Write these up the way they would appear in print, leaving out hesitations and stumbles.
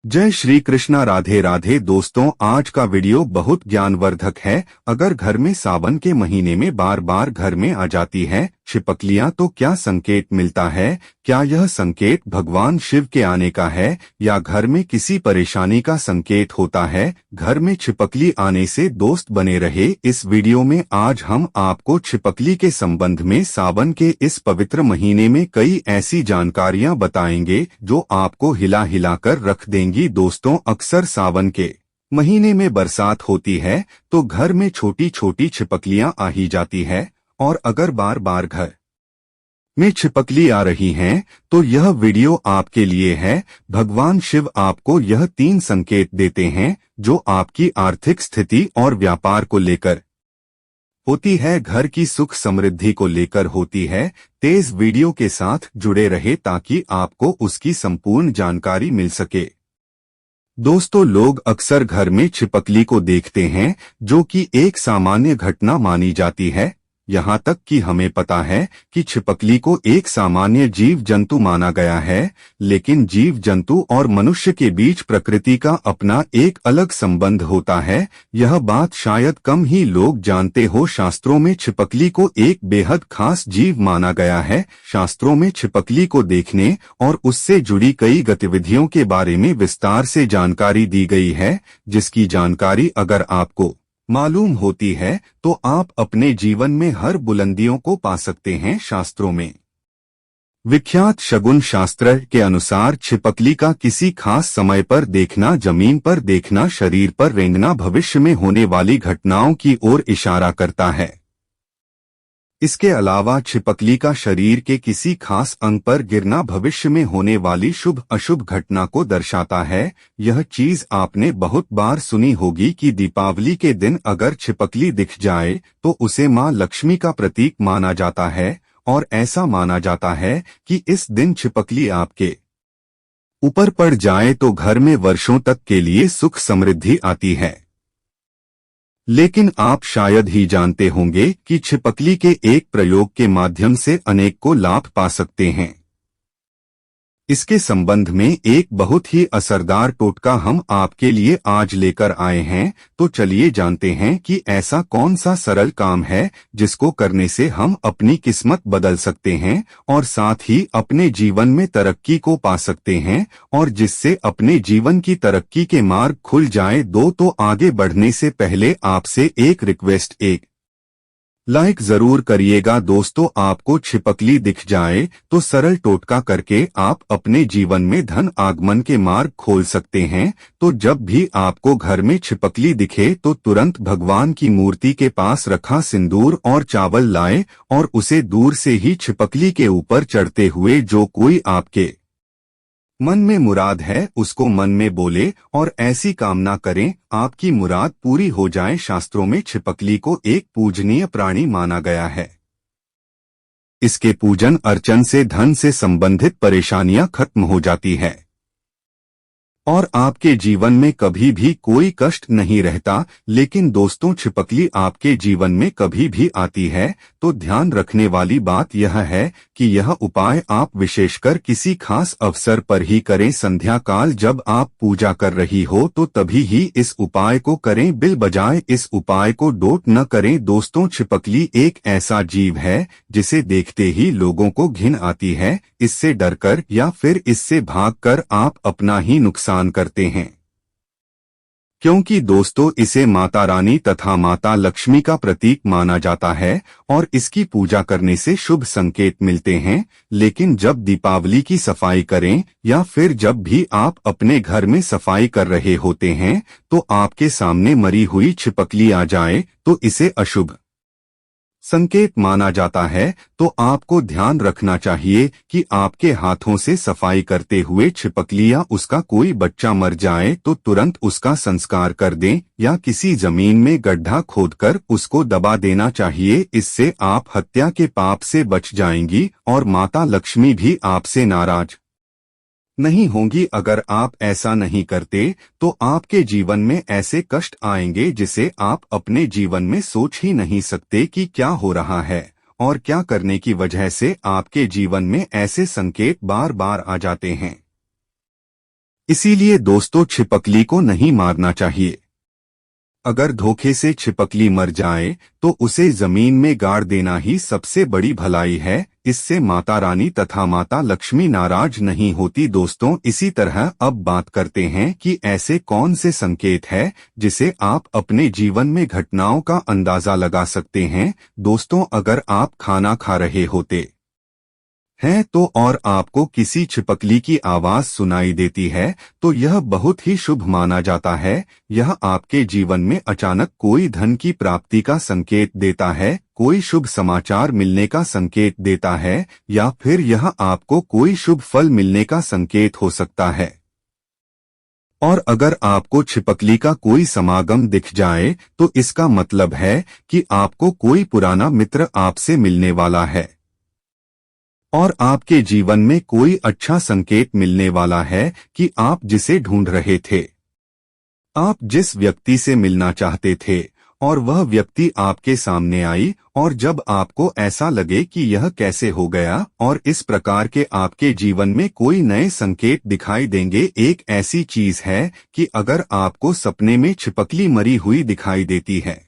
जय श्री कृष्णा। राधे राधे दोस्तों, आज का वीडियो बहुत ज्ञानवर्धक है। अगर घर में सावन के महीने में बार बार घर में आ जाती है छिपकलियां तो क्या संकेत मिलता है? क्या यह संकेत भगवान शिव के आने का है या घर में किसी परेशानी का संकेत होता है? घर में छिपकली आने से दोस्त बने रहे। इस वीडियो में आज हम आपको छिपकली के संबंध में सावन के इस पवित्र महीने में कई ऐसी जानकारियां बताएंगे जो आपको हिला हिला कर रख देंगी। दोस्तों, अक्सर सावन के महीने में बरसात होती है तो घर में छोटी छोटी छिपकलियां आ ही जाती है, और अगर बार बार घर में छिपकली आ रही हैं तो यह वीडियो आपके लिए है। भगवान शिव आपको यह 3 संकेत देते हैं जो आपकी आर्थिक स्थिति और व्यापार को लेकर होती है, घर की सुख समृद्धि को लेकर होती है। तेज वीडियो के साथ जुड़े रहे ताकि आपको उसकी संपूर्ण जानकारी मिल सके। दोस्तों, लोग अक्सर घर में छिपकली को देखते हैं जो कि एक सामान्य घटना मानी जाती है। यहाँ तक कि हमें पता है कि छिपकली को एक सामान्य जीव जंतु माना गया है, लेकिन जीव जंतु और मनुष्य के बीच प्रकृति का अपना एक अलग संबंध होता है। यह बात शायद कम ही लोग जानते हो। शास्त्रों में छिपकली को एक बेहद खास जीव माना गया है। शास्त्रों में छिपकली को देखने और उससे जुड़ी कई गतिविधियों के बारे में विस्तार से जानकारी दी गई है, जिसकी जानकारी अगर आपको मालूम होती है तो आप अपने जीवन में हर बुलंदियों को पा सकते हैं। शास्त्रों में विख्यात शगुन शास्त्र के अनुसार छिपकली का किसी खास समय पर देखना, जमीन पर देखना, शरीर पर रेंगना भविष्य में होने वाली घटनाओं की ओर इशारा करता है। इसके अलावा छिपकली का शरीर के किसी खास अंग पर गिरना भविष्य में होने वाली शुभ अशुभ घटना को दर्शाता है। यह चीज आपने बहुत बार सुनी होगी कि दीपावली के दिन अगर छिपकली दिख जाए तो उसे मां लक्ष्मी का प्रतीक माना जाता है, और ऐसा माना जाता है कि इस दिन छिपकली आपके ऊपर पड़ जाए तो घर में वर्षों तक के लिए सुख समृद्धि आती है। लेकिन आप शायद ही जानते होंगे कि छिपकली के एक प्रयोग के माध्यम से अनेक को लाभ पा सकते हैं। इसके संबंध में एक बहुत ही असरदार टोटका हम आपके लिए आज लेकर आए हैं। तो चलिए जानते हैं कि ऐसा कौन सा सरल काम है जिसको करने से हम अपनी किस्मत बदल सकते हैं और साथ ही अपने जीवन में तरक्की को पा सकते हैं, और जिससे अपने जीवन की तरक्की के मार्ग खुल जाए। तो आगे बढ़ने से पहले आपसे एक रिक्वेस्ट, एक लाइक जरूर करिएगा। दोस्तों, आपको छिपकली दिख जाए तो सरल टोटका करके आप अपने जीवन में धन आगमन के मार्ग खोल सकते हैं। तो जब भी आपको घर में छिपकली दिखे तो तुरंत भगवान की मूर्ति के पास रखा सिंदूर और चावल लाए और उसे दूर से ही छिपकली के ऊपर चढ़ते हुए जो कोई आपके मन में मुराद है उसको मन में बोले और ऐसी कामना करें आपकी मुराद पूरी हो जाए। शास्त्रों में छिपकली को एक पूजनीय प्राणी माना गया है। इसके पूजन अर्चन से धन से संबंधित परेशानियां खत्म हो जाती है और आपके जीवन में कभी भी कोई कष्ट नहीं रहता। लेकिन दोस्तों, छिपकली आपके जीवन में कभी भी आती है तो ध्यान रखने वाली बात यह है कि यह उपाय आप विशेषकर किसी खास अवसर पर ही करें। संध्या काल जब आप पूजा कर रही हो तो तभी ही इस उपाय को करें, बिल बजाय इस उपाय को डोट न करें। दोस्तों, छिपकली एक ऐसा जीव है जिसे देखते ही लोगों को घिन आती है। इससे डरकर या फिर इससे भागकर आप अपना ही नुकसान करते हैं, क्योंकि दोस्तों इसे माता रानी तथा माता लक्ष्मी का प्रतीक माना जाता है और इसकी पूजा करने से शुभ संकेत मिलते हैं। लेकिन जब दीपावली की सफाई करें या फिर जब भी आप अपने घर में सफाई कर रहे होते हैं तो आपके सामने मरी हुई छिपकली आ जाए तो इसे अशुभ संकेत माना जाता है। तो आपको ध्यान रखना चाहिए कि आपके हाथों से सफाई करते हुए छिपकली या उसका कोई बच्चा मर जाए तो तुरंत उसका संस्कार कर दें या किसी जमीन में गड्ढा खोदकर उसको दबा देना चाहिए। इससे आप हत्या के पाप से बच जाएंगी और माता लक्ष्मी भी आपसे नाराज नहीं होंगी। अगर आप ऐसा नहीं करते तो आपके जीवन में ऐसे कष्ट आएंगे जिसे आप अपने जीवन में सोच ही नहीं सकते कि क्या हो रहा है और क्या करने की वजह से आपके जीवन में ऐसे संकेत बार बार आ जाते हैं। इसीलिए दोस्तों छिपकली को नहीं मारना चाहिए। अगर धोखे से छिपकली मर जाए तो उसे जमीन में गाड़ देना ही सबसे बड़ी भलाई है। इससे माता रानी तथा माता लक्ष्मी नाराज नहीं होती। दोस्तों इसी तरह अब बात करते हैं कि ऐसे कौन से संकेत है जिसे आप अपने जीवन में घटनाओं का अंदाजा लगा सकते हैं। दोस्तों अगर आप खाना खा रहे होते हैं तो और आपको किसी छिपकली की आवाज सुनाई देती है तो यह बहुत ही शुभ माना जाता है। यह आपके जीवन में अचानक कोई धन की प्राप्ति का संकेत देता है, कोई शुभ समाचार मिलने का संकेत देता है, या फिर यह आपको कोई शुभ फल मिलने का संकेत हो सकता है। और अगर आपको छिपकली का कोई समागम दिख जाए तो इसका मतलब है कि आपको कोई पुराना मित्र आपसे मिलने वाला है और आपके जीवन में कोई अच्छा संकेत मिलने वाला है कि आप जिसे ढूंढ रहे थे, आप जिस व्यक्ति से मिलना चाहते थे और वह व्यक्ति आपके सामने आई। और जब आपको ऐसा लगे कि यह कैसे हो गया और इस प्रकार के आपके जीवन में कोई नए संकेत दिखाई देंगे। एक ऐसी चीज है कि अगर आपको सपने में छिपकली मरी हुई दिखाई देती है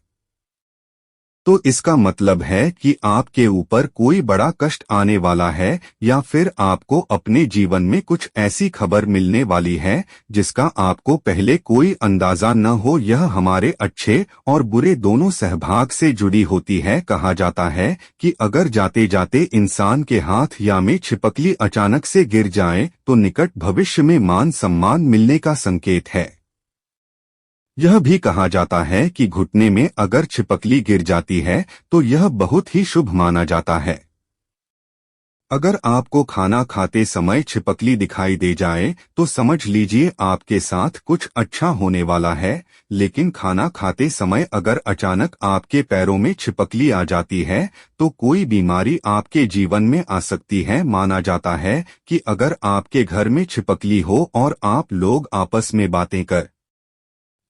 तो इसका मतलब है कि आपके ऊपर कोई बड़ा कष्ट आने वाला है या फिर आपको अपने जीवन में कुछ ऐसी खबर मिलने वाली है जिसका आपको पहले कोई अंदाजा न हो। यह हमारे अच्छे और बुरे दोनों सहभाग से जुड़ी होती है। कहा जाता है कि अगर जाते जाते इंसान के हाथ या में छिपकली अचानक से गिर जाए तो निकट भविष्य में मान सम्मान मिलने का संकेत है। यह भी कहा जाता है कि घुटने में अगर छिपकली गिर जाती है तो यह बहुत ही शुभ माना जाता है। अगर आपको खाना खाते समय छिपकली दिखाई दे जाए तो समझ लीजिए आपके साथ कुछ अच्छा होने वाला है। लेकिन खाना खाते समय अगर अचानक आपके पैरों में छिपकली आ जाती है तो कोई बीमारी आपके जीवन में आ सकती है। माना जाता है कि अगर आपके घर में छिपकली हो और आप लोग आपस में बातें कर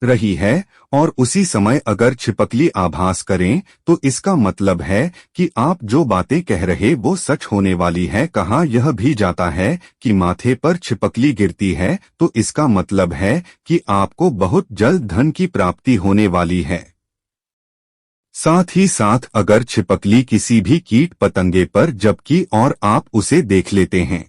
रही है और उसी समय अगर छिपकली आभास करें तो इसका मतलब है कि आप जो बातें कह रहे वो सच होने वाली है। कहा यह भी जाता है कि माथे पर छिपकली गिरती है तो इसका मतलब है कि आपको बहुत जल्द धन की प्राप्ति होने वाली है। साथ ही साथ अगर छिपकली किसी भी कीट पतंगे पर जबकि और आप उसे देख लेते हैं,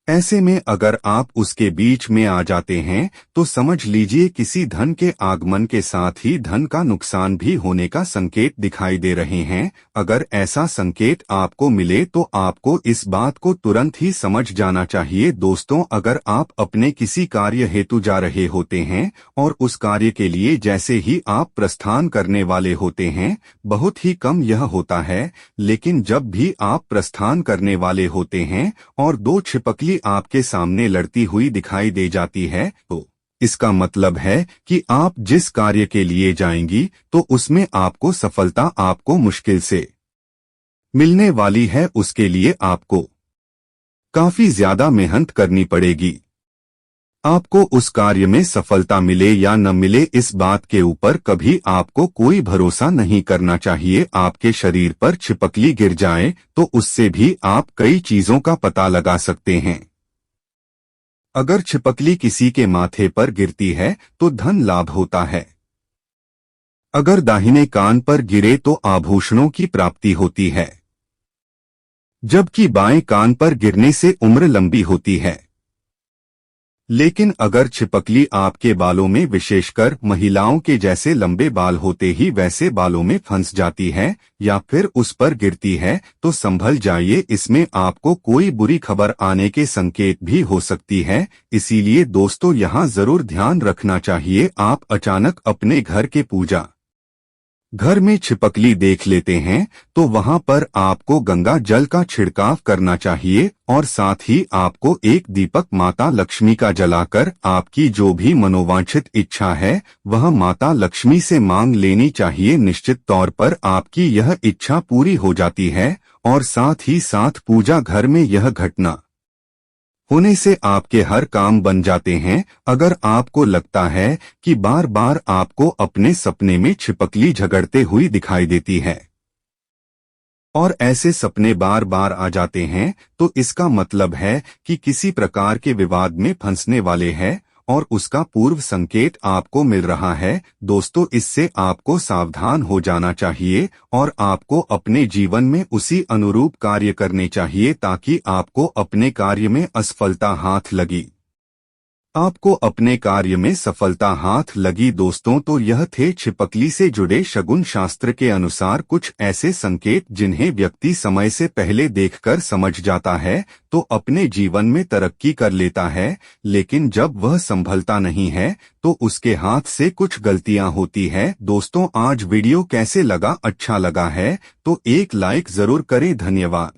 ऐसे में अगर आप उसके बीच में आ जाते हैं तो समझ लीजिए किसी धन के आगमन के साथ ही धन का नुकसान भी होने का संकेत दिखाई दे रहे हैं। अगर ऐसा संकेत आपको मिले तो आपको इस बात को तुरंत ही समझ जाना चाहिए। दोस्तों अगर आप अपने किसी कार्य हेतु जा रहे होते हैं और उस कार्य के लिए जैसे ही आप प्रस्थान करने वाले होते हैं, बहुत ही कम यह होता है, लेकिन जब भी आप प्रस्थान करने वाले होते हैं और दो छिपकली आपके सामने लड़ती हुई दिखाई दे जाती है तो इसका मतलब है कि आप जिस कार्य के लिए जाएंगी तो उसमें आपको सफलता आपको मुश्किल से मिलने वाली है। उसके लिए आपको काफी ज्यादा मेहनत करनी पड़ेगी। आपको उस कार्य में सफलता मिले या न मिले इस बात के ऊपर कभी आपको कोई भरोसा नहीं करना चाहिए। आपके शरीर पर छिपकली गिर जाए तो उससे भी आप कई चीजों का पता लगा सकते हैं। अगर छिपकली किसी के माथे पर गिरती है तो धन लाभ होता है। अगर दाहिने कान पर गिरे तो आभूषणों की प्राप्ति होती है, जबकि बाएं कान पर गिरने से उम्र लंबी होती है। लेकिन अगर छिपकली आपके बालों में, विशेषकर महिलाओं के जैसे लंबे बाल होते ही वैसे बालों में फंस जाती है या फिर उस पर गिरती है तो संभल जाइए, इसमें आपको कोई बुरी खबर आने के संकेत भी हो सकती है। इसीलिए दोस्तों यहाँ जरूर ध्यान रखना चाहिए। आप अचानक अपने घर के पूजा घर में छिपकली देख लेते हैं तो वहां पर आपको गंगा जल का छिड़काव करना चाहिए और साथ ही आपको एक दीपक माता लक्ष्मी का जलाकर आपकी जो भी मनोवांछित इच्छा है वह माता लक्ष्मी से मांग लेनी चाहिए। निश्चित तौर पर आपकी यह इच्छा पूरी हो जाती है और साथ ही साथ पूजा घर में यह घटना होने से आपके हर काम बन जाते हैं। अगर आपको लगता है कि बार बार आपको अपने सपने में छिपकली झगड़ते हुई दिखाई देती है और ऐसे सपने बार बार आ जाते हैं तो इसका मतलब है कि किसी प्रकार के विवाद में फंसने वाले हैं और उसका पूर्व संकेत आपको मिल रहा है। दोस्तों, इससे आपको सावधान हो जाना चाहिए और आपको अपने जीवन में उसी अनुरूप कार्य करने चाहिए ताकि आपको अपने कार्य में असफलता हाथ लगी। आपको अपने कार्य में सफलता हाथ लगी। दोस्तों, तो यह थे छिपकली से जुड़े शगुन शास्त्र के अनुसार कुछ ऐसे संकेत जिन्हें व्यक्ति समय से पहले देखकर समझ जाता है तो अपने जीवन में तरक्की कर लेता है, लेकिन जब वह संभलता नहीं है तो उसके हाथ से कुछ गलतियां होती है। दोस्तों, आज वीडियो कैसे लगा? अच्छा लगा है तो एक लाइक जरूर करें। धन्यवाद।